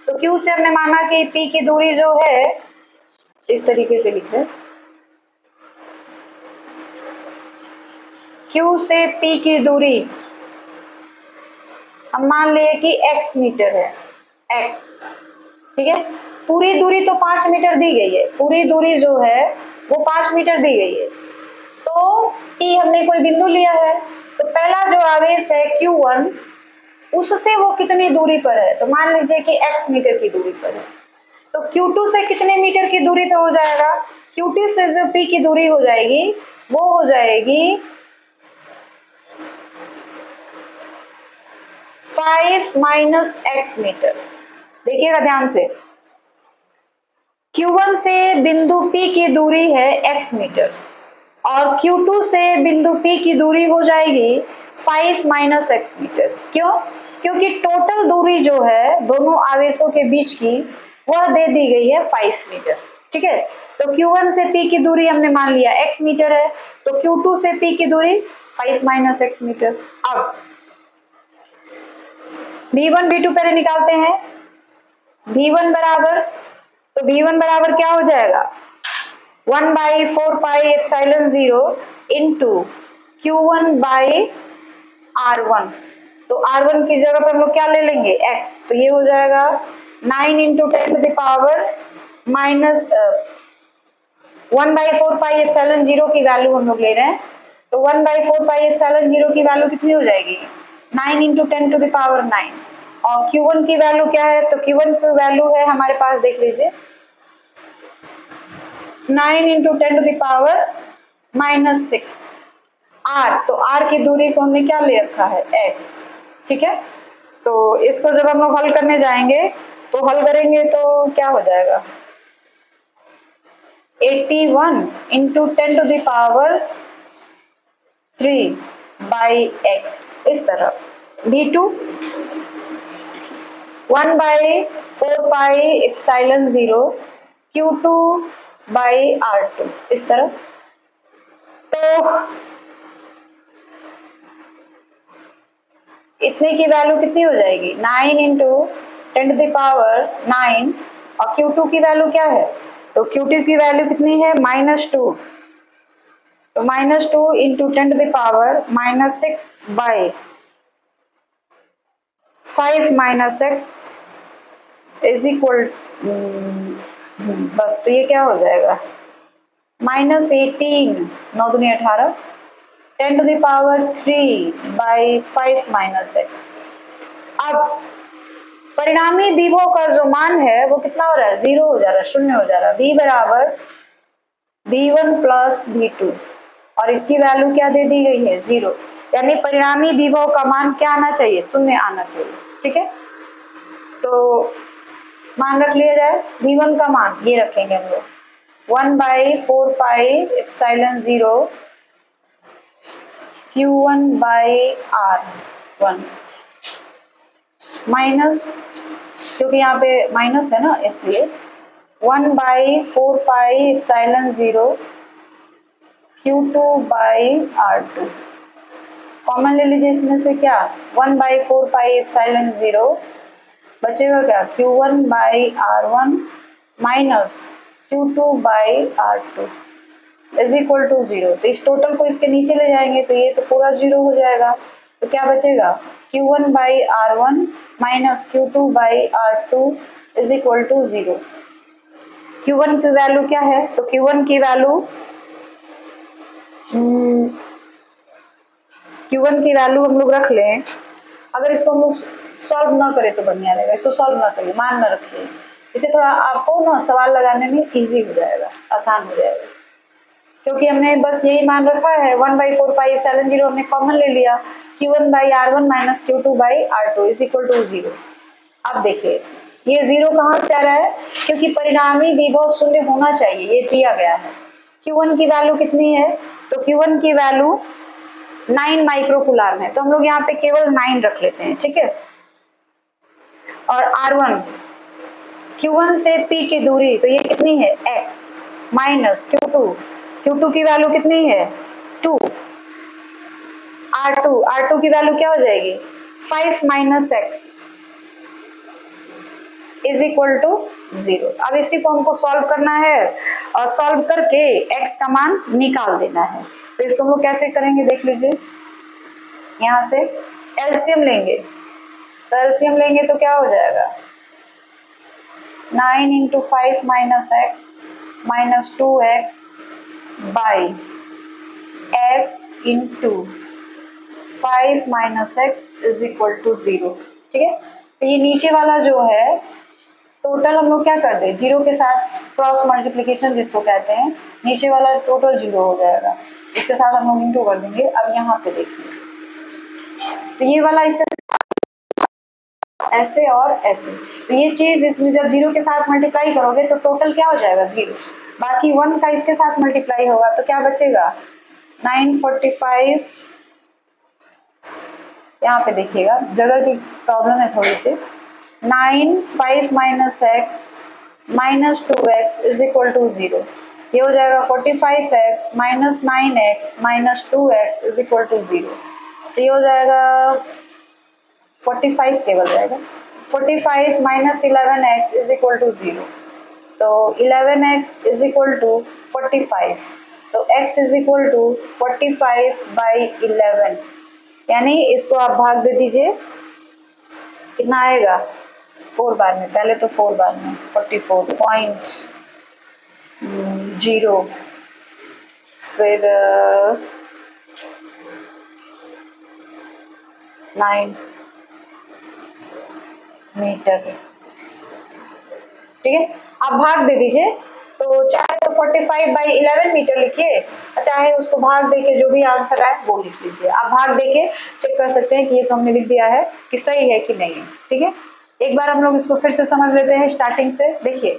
तो Q से हमने माना कि P की दूरी जो है, इस तरीके से लिख रहे, Q से P की दूरी हम मान लिए कि x मीटर है, x, ठीक है। पूरी दूरी तो 5 मीटर दी गई है, पूरी दूरी जो है वो 5 मीटर दी गई है। तो P हमने कोई बिंदु लिया है, तो पहला जो आवेश है Q1, उससे वो कितनी दूरी पर है, तो मान लीजिए कि x मीटर की दूरी पर है। तो Q2 से कितने मीटर की दूरी पे हो जाएगा, Q2 से जो P की दूरी हो जाएगी वो हो जाएगी 5 माइनस x मीटर। देखिएगा ध्यान से, Q1 से बिंदु P की दूरी है x मीटर और Q2 से बिंदु P की दूरी हो जाएगी 5 माइनस x मीटर। क्यों, क्योंकि टोटल दूरी जो है दोनों आवेशों के बीच की वह दे दी गई है 5 मीटर, ठीक है। तो Q1 से P की दूरी हमने मान लिया x मीटर है, तो Q2 से P की दूरी 5 माइनस x मीटर। अब V1 V2 पहले निकालते हैं। V1 बराबर, तो V1 बराबर क्या हो जाएगा, 1/4πε0 इंटू Q1 बाई R1। तो R1 की जगह पर हम लोग क्या ले लेंगे, x, तो ये हो जाएगा 9 इंटू 10⁻⁻, 1/4πε0 की वैल्यू हम लोग ले रहे हैं, तो 1/4πε0 की वैल्यू कितनी हो जाएगी, 9 इंटू 10⁹ और Q1 की वैल्यू क्या है, तो Q1 की वैल्यू है हमारे पास, देख लीजिए 9 इंटू 10⁻⁴ -6 r, तो r की दूरी को हमने क्या ले रखा है x, ठीक है। तो इसको जब हम लोग हल करने जाएंगे तो हल करेंगे तो क्या हो जाएगा 81 इंटू 10⁻³ बाई x, इस तरह v2 1/4πε0 q2 बाई r2, इस तरह। तो इतने की वैल्यू कितनी हो जाएगी 9 इंटू 10⁹ और Q2 की वैल्यू क्या है, तो Q2 की वैल्यू कितनी है -2, तो -2 into 10⁻⁻6 by 5 - x is equal, बस तो ये क्या हो जाएगा -18, 9 दूनी 18, 10⁻³ बाई 5 - x। अब परिणामी विभव का जो मान है वो कितना हो रहा है 0 हो जा रहा है, 0 हो जा रहा है। v बराबर v1 प्लस v2 और इसकी वैल्यू क्या दे दी गई है 0, यानी परिणामी विभव का मान क्या आना चाहिए 0 आना चाहिए, ठीक है। तो मान रख लिया जाए, v1 का मान ये रखेंगे हम लोग 1/4πε0 q1/r1 माइनस, क्योंकि यहाँ पे माइनस है ना इसलिए 1/4πε0 q2/r2 कॉमन ले लीजिए इसमें से, क्या 1/4πε0 बचेगा क्या q1/r1 minus q2/r2 is equal to 0। तो इस टोटल को इसके नीचे ले जाएंगे तो ये तो पूरा 0 हो जाएगा, तो क्या बचेगा q1/r1 minus q2/r2 is equal to 0। q1 की वैल्यू क्या है, तो q1 की वैल्यू हम लोग रख लें। अगर इसको हम लोग सॉल्व ना करें तो बढ़िया रहेगा, इसको सॉल्व ना करिए, मान ना रखिए, इसे थोड़ा आपको ना सवाल लगाने में इजी हो जाएगा, आसान हो जाएगा, क्योंकि हमने बस यही मान रखा है 1/4πε0 हमने कॉमन ले लिया q1/r1 minus q2/r2 is equal to 0। अब देखिए ये 0 कहाँ से आ रहा है, क्योंकि परिणामी विभव 0 होना चाहिए, ये दिया गया है। q1 की वैल्यू कितनी है, तो q1 की वैल्यू 9 माइक्रोकुलाम है, तो हम लोग यहाँ पे केवल 9 रख लेते हैं, ठीक है। और r1 q1 से p की दूरी, तो ये कितनी है x माइनस q2 की वैल्यू कितनी है 2, r2 की वैल्यू क्या हो जाएगी 5 - x इज इक्वल टू 0। अब इसी को हमको सॉल्व करना है और सॉल्व करके x का मान निकाल देना है। तो इसको हम लोग कैसे करेंगे देख लीजिए, यहाँ से एलसीएम लेंगे, तो एलसीएम लेंगे तो क्या हो जाएगा 9 into 5 - x minus 2x by x into 5 - x is equal to 0, ठीक है। तो ये नीचे वाला जो है टोटल हम लोग क्या कर दे 0 के साथ क्रॉस मल्टीप्लिकेशन जिसको कहते हैं, नीचे वाला टोटल 0 हो जाएगा, इसके साथ हम लोग इंटू कर देंगे। अब यहाँ पे देखिए तो ये वाला इसके ऐसे और ऐसे, तो ये चीज इसमें जब 0 के साथ मल्टीप्लाई करोगे तो टोटल क्या हो जाएगा 0, बाकी 1 का इसके साथ मल्टीप्लाई होगा तो क्या बचेगा 945। यहाँ पे देखिएगा जगह की प्रॉब्लम है थोड़ी सी, 9 5 - x minus 2x is equal to 0, ये हो जाएगा 45x minus 9x minus 2x is equal to 0, तो ये हो जाएगा 45 केवल रहेगा, 45 minus 11x is equal to 0, तो 11x इज इक्वल टू 45, तो x इज इक्वल टू 45/11, यानी इसको आप भाग दे दीजिए, कितना आएगा 4 बार में, पहले तो 4 बार में 44.0 फिर 9 मीटर, ठीक है। आप भाग दे दीजिए तो चाहे तो 45/11 मीटर लिखिए, चाहे उसको भाग देके जो भी आंसर आए वो लिख लीजिए। आप भाग देके चेक कर सकते हैं कि ये तो हमने लिख दिया है कि सही है कि नहीं है। ठीक है, एक बार हम लोग इसको फिर से समझ लेते हैं स्टार्टिंग से। देखिए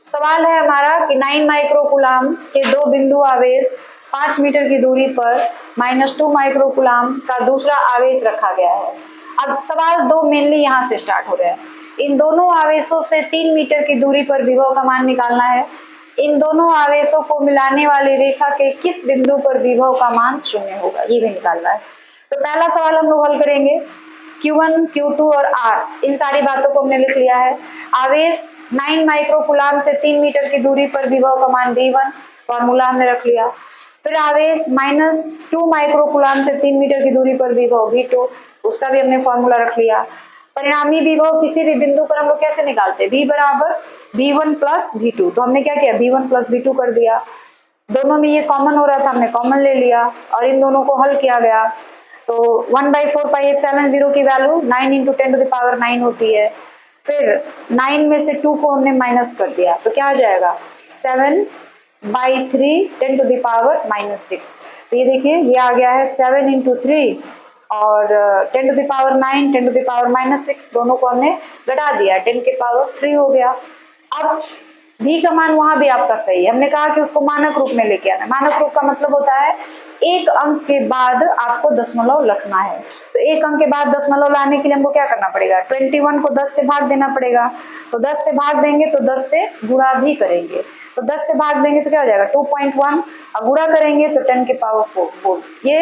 सवाल है हमारा कि 9 माइक्रोकूलाम के दो बिंदु आवेश 5 मीटर की दूरी पर -2 माइक्रोकूलाम का दूसरा आवेश रखा गया है। अब सवाल दो मेनली यहाँ से स्टार्ट हो रहा है। इन दोनों आवेशों से 3 मीटर की दूरी पर विभव का मान निकालना है। इन दोनों आवेशों को मिलाने वाली रेखा के किस बिंदु पर विभव का मान 0 होगा, ये भी निकालना है। तो पहला सवाल हम लोग हल करेंगे। Q1, Q2 और R इन सारी बातों को हमने लिख लिया है। आवेश 9 माइक्रोकूलाम से 3 मीटर की दूरी पर विभव का मान V1 फॉर्मूला हमने रख लिया। फिर आवेश -2 माइक्रोकूलाम से 3 मीटर की दूरी पर विभव V2, उसका भी हमने फॉर्मूला रख लिया। परिणामी विभव किसी भी बिंदु पर हम लोग कैसे निकालते हैं, V बराबर V1 प्लस V2। तो हमने क्या किया, V1 प्लस V2 कर दिया। दोनों में ये कॉमन हो रहा था, हमने कॉमन ले लिया और इन दोनों को हल किया गया। तो 1/4πε0 की वैल्यू 9 × 10⁹ होती है। फिर 9 में से 2 को हमने माइनस कर दिया तो क्या आ जाएगा 7/3 10⁻⁻6। तो ये देखिए ये आ गया है 7 × 3 और 10⁻9 10⁻6 दोनों को हमने घटा दिया 10⁻3 हो गया। अब भी का मान वहां भी आपका सही है। हमने कहा कि उसको मानक रूप में लेके आना। मानक रूप का मतलब होता है एक अंक के बाद आपको दशमलव रखना है। तो एक अंक के बाद दशमलव लाने के लिए हमको क्या करना पड़ेगा, 21 को 10 से भाग देना पड़ेगा। तो 10 से भाग देंगे तो 10 से गुणा भी करेंगे। तो 10 से भाग देंगे तो क्या हो जाएगा 2.1 और गुणा करेंगे तो 10⁻4 ये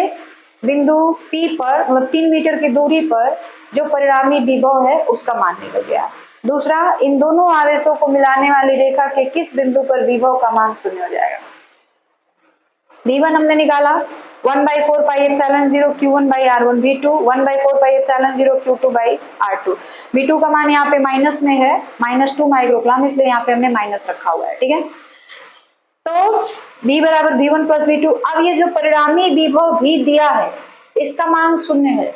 बिंदु P पर मतलब 3 मीटर की दूरी पर जो परिणामी विभव है उसका मान निकल गया। दूसरा, इन दोनों आवेशों को मिलाने वाली रेखा के किस बिंदु पर विभव का मान 0 हो जाएगा। V1 हमने निकाला 1/4πε0 Q1/R1 V2 1/4πε0 Q2/R2। V2 का मान यहाँ पे माइनस में है -2 माइक्रोकूलाम, इसलिए यहाँ पे हमने माइनस रखा हुआ है। ठीक है, तो V बराबर V1 प्लस V2। अब ये जो परिणामी विभव भी दिया है इसका मान 0 है।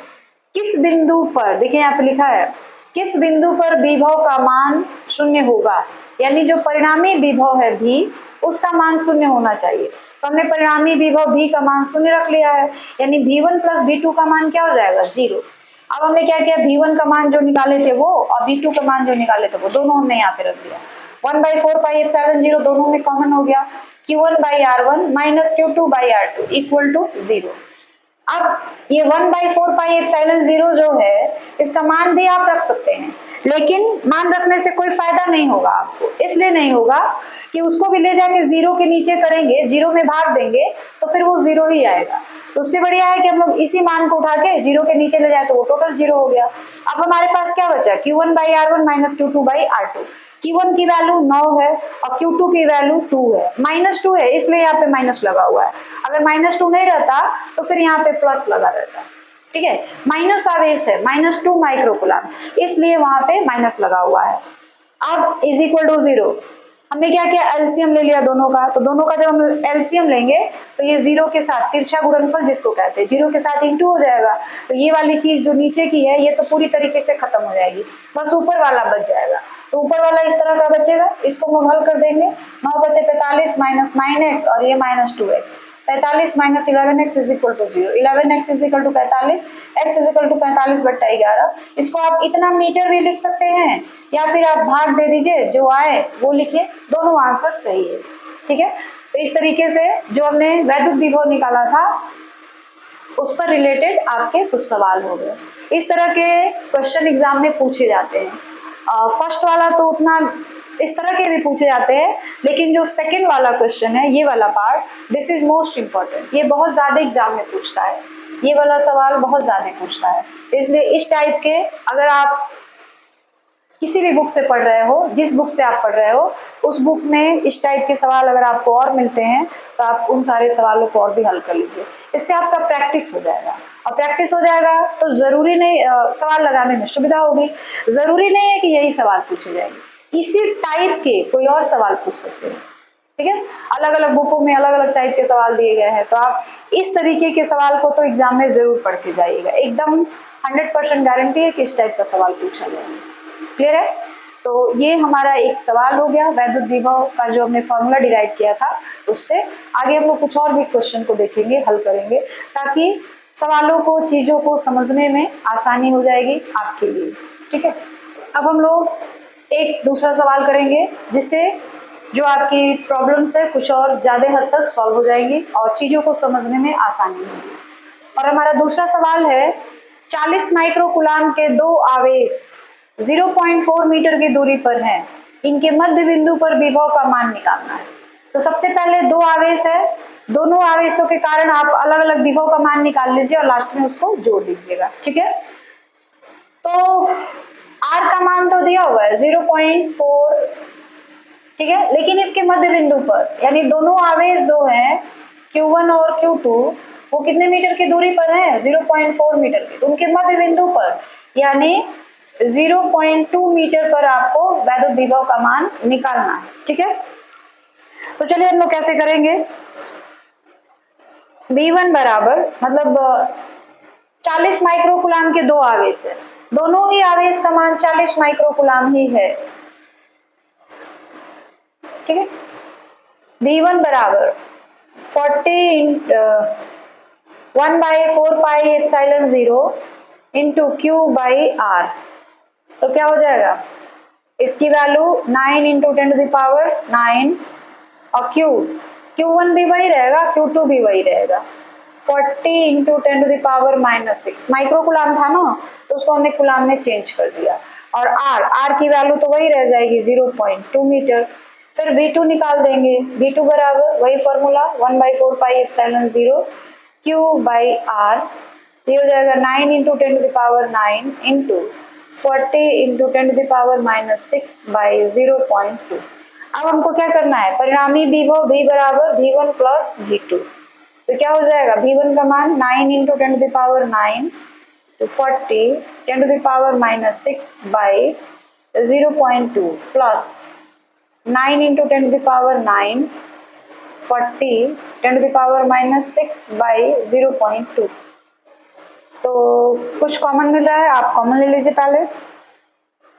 किस बिंदु पर, देखिए यहाँ पे लिखा है किस बिंदु पर विभव का मान 0 होगा, यानी जो परिणामी विभव है V उसका मान 0 होना चाहिए। तो हमने परिणामी विभव V का मान 0 रख लिया है, यानी V1 प्लस V2 का मान क्या हो जाएगा 0। अब हमने क्या किया, V1 का मान जो निकाले थे वो और V2 का मान जो निकाले थे वो दोनों हमने यहाँ पे रख दिया। 1/4πε0 दोनों में कॉमन हो गया। Q1/R1 - Q2/R2 equal to 0। अब ये 1/4πε0 जो है इसका मान भी आप रख सकते हैं, लेकिन मान रखने से कोई फायदा नहीं होगा आपको। इसलिए नहीं होगा कि उसको भी ले जाके 0 के नीचे करेंगे, 0 में भाग देंगे तो फिर वो 0 ही आएगा। तो उससे बढ़िया है कि हम लोग इसी मान को उठा के 0 के नीचे ले जाए तो वो टोटल 0 हो गया। अब हमारे पास क्या बचा, Q1/R1 - Q2/R2। Q1 की वैल्यू 9 है और Q2 की वैल्यू 2 है, -2 है इसलिए यहाँ पे माइनस लगा हुआ है। अगर -2 नहीं रहता तो फिर यहाँ पे प्लस लगा रहता। ठीक है, माइनस आवेश है -2 माइक्रोकूलाम, इसलिए वहां पे माइनस लगा हुआ है। अब इज इक्वल टू 0। हमने क्या किया, एलसीएम ले लिया दोनों का। तो दोनों का जब हम एलसीएम लेंगे तो ये 0 के साथ तिरछा गुणनफल जिसको कहते हैं 0 के साथ इंटू हो जाएगा। तो ये वाली चीज जो नीचे की है ये तो पूरी तरीके से खत्म हो जाएगी, बस ऊपर वाला बच जाएगा। तो ऊपर वाला इस तरह का बचेगा, इसको हम हल कर देंगे। 9 बचे 45 - 9x और ये -2x। 45 - 11x is equal to 0। 11x is equal to 45, x is equal to 45/11। इसको आप इतना मीटर भी लिख सकते हैं या फिर आप भाग दे दीजिए, जो आए वो लिखिए, दोनों आंसर सही है। ठीक है, तो इस तरीके से जो हमने वैद्युत विभव निकाला था उस पर रिलेटेड आपके कुछ सवाल हो गए। इस तरह के क्वेश्चन एग्जाम में पूछे जाते हैं। फर्स्ट वाला तो उतना इस तरह के भी पूछे जाते हैं, लेकिन जो सेकंड वाला क्वेश्चन है ये वाला part, this is most important. ये बहुत ज्यादा एग्जाम में पूछता है, ये वाला सवाल बहुत ज्यादा पूछता है। इसलिए इस टाइप के अगर आप किसी भी बुक से पढ़ रहे हो, जिस बुक से आप पढ़ रहे हो उस बुक में इस टाइप के सवाल अगर आपको और मिलते हैं तो आप उन सारे सवालों को और भी हल कर लीजिए। इससे आपका प्रैक्टिस हो जाएगा, और प्रैक्टिस हो जाएगा तो जरूरी नहीं सवाल लगाने में सुविधा होगी। जरूरी नहीं है कि यही सवाल पूछे जाएंगे, इसी टाइप के कोई और सवाल पूछ सकते हैं। ठीक है, अलग अलग बुकों में अलग अलग टाइप के सवाल दिए गए हैं, तो आप इस तरीके के सवाल को तो एग्जाम में जरूर पढ़ के जाइएगा। एकदम 100% गारंटी है कि इस टाइप का सवाल पूछा जाएगा। क्लियर है? तो ये हमारा एक सवाल हो गया वैद्युत विभव का जो हमने फॉर्मूला डिराइव किया था उससे। आगे हम लोग कुछ और भी क्वेश्चन को देखेंगे, हल करेंगे, ताकि सवालों को, चीजों को समझने में आसानी हो जाएगी आपके लिए। ठीक है, अब हम लोग एक दूसरा सवाल करेंगे जिससे जो आपकी प्रॉब्लम्स है कुछ और ज्यादा हद तक सॉल्व हो जाएंगी और चीजों को समझने में आसानी होगी। और हमारा दूसरा सवाल है 40 माइक्रोकूलाम के दो आवेश 0.4 मीटर की दूरी पर हैं, इनके मध्य बिंदु पर विभव का मान निकालना है। तो सबसे पहले दो आवेश है, दोनों आवेशों के कारण आप अलग अलग विभव का मान निकाल लीजिए और लास्ट में उसको जोड़ दीजिएगा। ठीक है, तो आर का मान तो दिया हुआ है 0.4, ठीक है, लेकिन इसके मध्य बिंदु पर यानी दोनों आवेश जो हैं Q1 और Q2 वो कितने मीटर की दूरी पर है? 0.4 मीटर की। उनके मध्य बिंदु पर यानी 0.2 मीटर पर आपको वैद्युत विभव का मान निकालना है। ठीक है, तो चलिए हम लोग कैसे करेंगे। V1 बराबर मतलब 40 माइक्रोकूलाम के दो आवेश है, दोनों ही आवेश का मान 40 माइक्रोकूलाम ही है। ठीक है, V1 बराबर 1/4πε0 इंटू Q बाई R। तो क्या हो जाएगा, इसकी वैल्यू 9 इंटू 10⁻9 और Q1 भी वही रहेगा, Q2 भी वही रहेगा, 40 इंटू 10⁻⁻6 माइक्रोकूलाम था ना, तो उसको हमने कूलाम में चेंज कर दिया। और R की वैल्यू तो वही रह जाएगी 0.2 मीटर। फिर V2 निकाल देंगे, V2 बराबर वही फॉर्मूला 1/4πε0 Q बाई R, ये हो जाएगा 9 इंटू 10⁻9 इंटू 40 इंटू 10⁻6 बाई 0.2। अब हमको क्या करना है, परिणामी विभव V बराबर V1 प्लस V2। तो क्या हो जाएगा, V1 का मान 9 इंटू 10⁻9 तो 40 10⁻6 बाई 0.2 प्लस 9 इंटू 10⁻9 40 10⁻6 बाई 0.2। तो कुछ कॉमन मिल रहा है, आप कॉमन ले लीजिए पहले,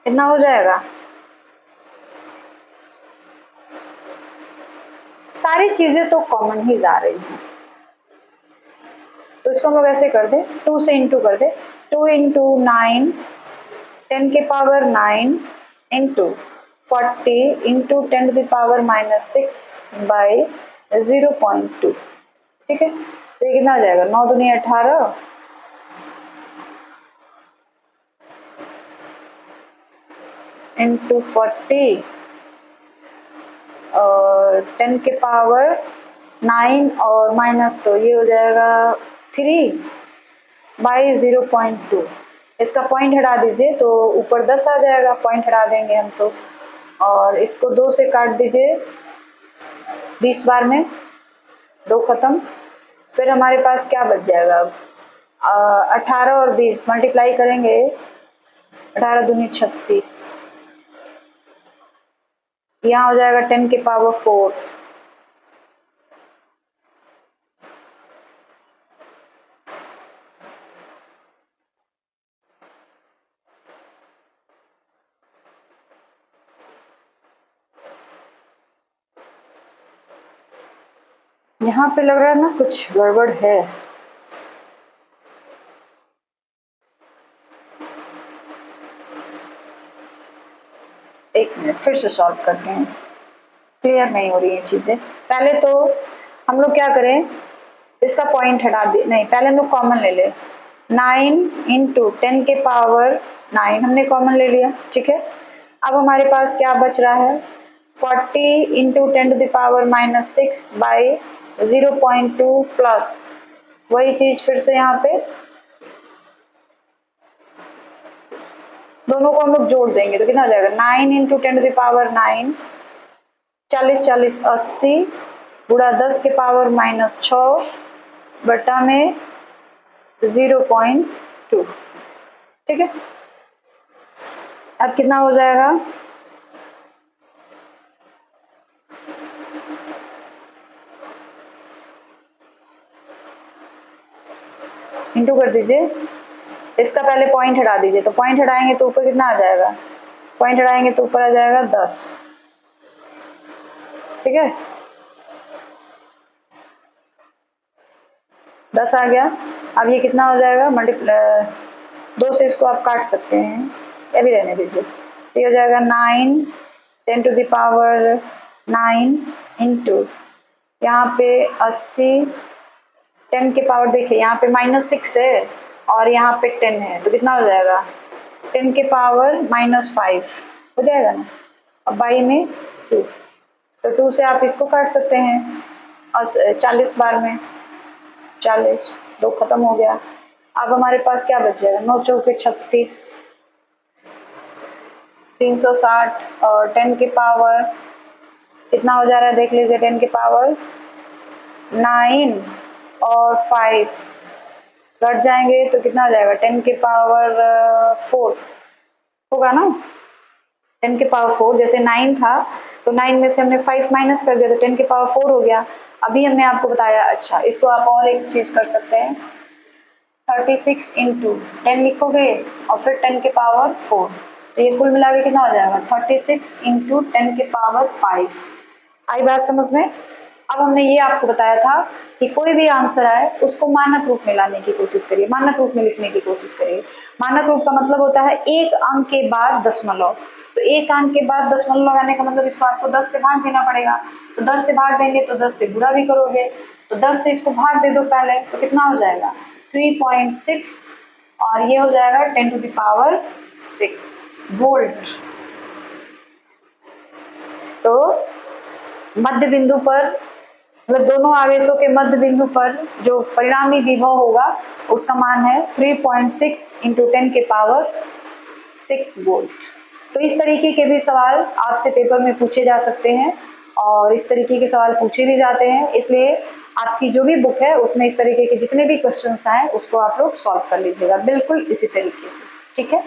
कितना हो जाएगा, सारी चीजें तो कॉमन ही जा रही हैं, तो इसको हम लोग ऐसे कर दे, 2 से इंटू कर दे, 2 इंटू 9 10⁻9 इंटू 40 इंटू 10⁻6 बाई 0.2। ठीक है, तो ये कितना हो जाएगा, 9 दूनी 18 इंटू 40 और 10⁻9 और माइनस, तो ये हो जाएगा 3 बाई 0.2। इसका पॉइंट हटा दीजिए तो ऊपर 10 आ जाएगा, पॉइंट हटा देंगे हम तो, और इसको 2 से काट दीजिए 20 बार में, 2 खत्म। फिर हमारे पास क्या बच जाएगा, 18 और 20 मल्टीप्लाई करेंगे, 18 दूनी 36, यहाँ हो जाएगा 10⁻4। यहाँ पे लग रहा है ना कुछ गड़बड़ है, एक मिनट फिर से सॉल्व करते हैं, क्लियर नहीं हो रही है चीजें। पहले तो हम लोग क्या करें, इसका पॉइंट हटा दे, नहीं पहले हम लोग कॉमन ले ले, 9 इंटू 10⁻9 हमने कॉमन ले लिया। ठीक है, अब हमारे पास क्या बच रहा है, 40 इंटू 10⁻6 बाई 0.2 प्लस वही चीज फिर से यहाँ पे दोनों को हम लोग जोड़ देंगे तो कितना हो जाएगा, 9 इंटू 10⁻9 40 40 80 गुणा 10⁻⁻6 बटा में 0.2। ठीक है, अब कितना हो जाएगा, इंटू कर दीजिए, इसका पहले पॉइंट हटा दीजिए, तो पॉइंट हटाएंगे तो ऊपर कितना आ जाएगा, पॉइंट हटाएंगे तो ऊपर आ जाएगा 10, ठीक है 10 आ गया। अब ये कितना हो जाएगा, मल्टीप्लाई 2 से इसको आप काट सकते हैं, ये भी रहने दीजिए। ये हो जाएगा 9 10 टू द पावर 9 इंटू यहाँ पे 80 10 के पावर, देखिए यहाँ पे -6 है और यहाँ पे 10 है, तो कितना हो जाएगा 10 के पावर -5 हो जाएगा ना। अब बाई में 2, तो 2 से आप इसको काट सकते हैं 40 बार में 40, 2 खत्म हो गया। अब हमारे पास क्या बच जाएगा, 9 चौके 36, 360 और 10 के पावर कितना हो जा रहा है देख लीजिए, 10 के पावर 9 और 5 कट जाएंगे तो कितना हो जाएगा 10 के पावर 4 होगा ना। 10 के पावर 4 जैसे 9 था तो 9 में से हमने 5 माइनस कर दिया तो 10 के पावर 4 हो गया। अभी हमने आपको बताया, अच्छा इसको आप और एक चीज कर सकते हैं, 36 इंटू 10 लिखोगे और फिर 10 के पावर 4, तो ये कुल मिला के कितना हो जाएगा 36 इंटू 10 के पावर 5। आई बात समझ में। अब हमने ये आपको बताया था कि कोई भी आंसर आए उसको मानक रूप में लाने की कोशिश करिए, मानक रूप में लिखने की कोशिश करिए। मानक रूप का मतलब होता है एक अंक के बाद दशमलव, तो एक अंक के बाद दशमलव लगाने का मतलब इसको आपको 10 से भाग देना पड़ेगा, तो 10 से भाग देंगे तो 10 से गुणा भी करोगे, तो 10 से इसको भाग दे दो पहले, तो कितना हो जाएगा 3.6 और ये हो जाएगा 10 टू द पावर 6 वोल्ट। तो मध्य बिंदु पर, मतलब दोनों आवेशों के मध्य बिंदु पर जो परिणामी विभव होगा उसका मान है 3.6 इंटू 10 के पावर 6 वोल्ट। तो इस तरीके के भी सवाल आपसे पेपर में पूछे जा सकते हैं और इस तरीके के सवाल पूछे भी जाते हैं, इसलिए आपकी जो भी बुक है उसमें इस तरीके के जितने भी क्वेश्चंस आए उसको आप लोग सॉल्व कर लीजिएगा बिल्कुल इसी तरीके से, ठीक है।